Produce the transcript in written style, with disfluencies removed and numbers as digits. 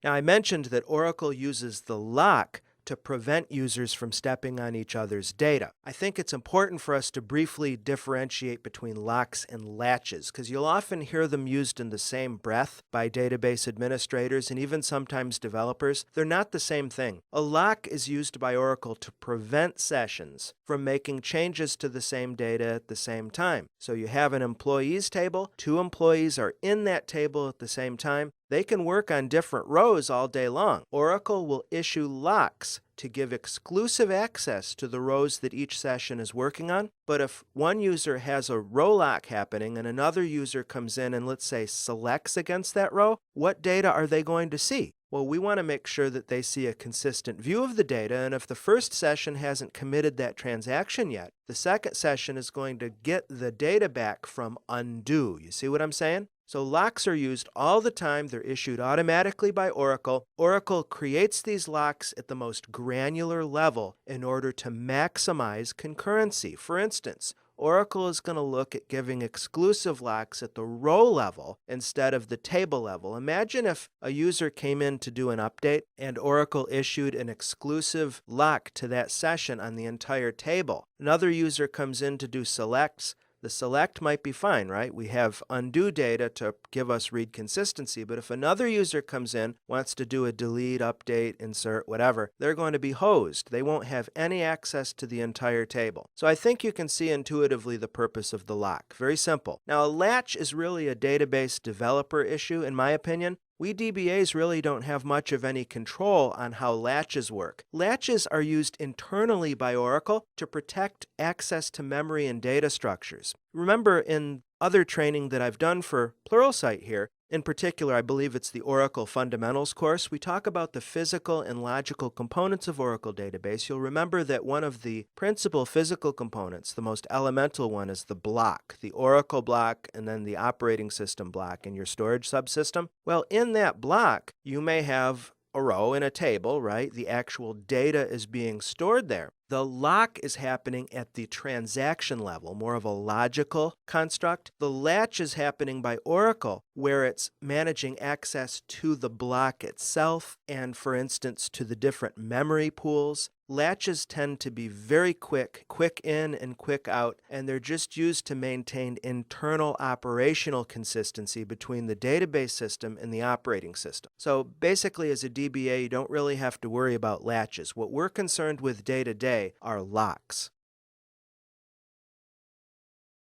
Now, I mentioned that Oracle uses the lock to prevent users from stepping on each other's data. I think it's important for us to briefly differentiate between locks and latches, because you'll often hear them used in the same breath by database administrators and even sometimes developers. They're not the same thing. A lock is used by Oracle to prevent sessions from making changes to the same data at the same time. So you have an employees table, two employees are in that table at the same time. They can work on different rows all day long. Oracle will issue locks to give exclusive access to the rows that each session is working on. But if one user has a row lock happening and another user comes in and, let's say, selects against that row, what data are they going to see? Well, we want to make sure that they see a consistent view of the data, and if the first session hasn't committed that transaction yet, the second session is going to get the data back from undo. You see what I'm saying? So locks are used all the time. They're issued automatically by Oracle. Oracle creates these locks at the most granular level in order to maximize concurrency. For instance, Oracle is going to look at giving exclusive locks at the row level instead of the table level. Imagine if a user came in to do an update and Oracle issued an exclusive lock to that session on the entire table. Another user comes in to do selects. The select might be fine, right? We have undo data to give us read consistency, but if another user comes in, wants to do a delete, update, insert, whatever, they're going to be hosed. They won't have any access to the entire table. So I think you can see intuitively the purpose of the lock. Very simple. Now, a latch is really a database developer issue, in my opinion. We DBAs really don't have much of any control on how latches work. Latches are used internally by Oracle to protect access to memory and data structures. Remember, in other training that I've done for Pluralsight here, in particular, I believe it's the Oracle Fundamentals course, we talk about the physical and logical components of Oracle database. You'll remember that one of the principal physical components, the most elemental one, is the block, the Oracle block, and then the operating system block in your storage subsystem. Well, in that block, you may have a row in a table, right? The actual data is being stored there. The lock is happening at the transaction level, more of a logical construct. The latch is happening by Oracle, where it's managing access to the block itself and, for instance, to the different memory pools. Latches tend to be very quick in and quick out, and they're just used to maintain internal operational consistency between the database system and the operating system. So basically, as a DBA, you don't really have to worry about latches. What we're concerned with day to day are locks.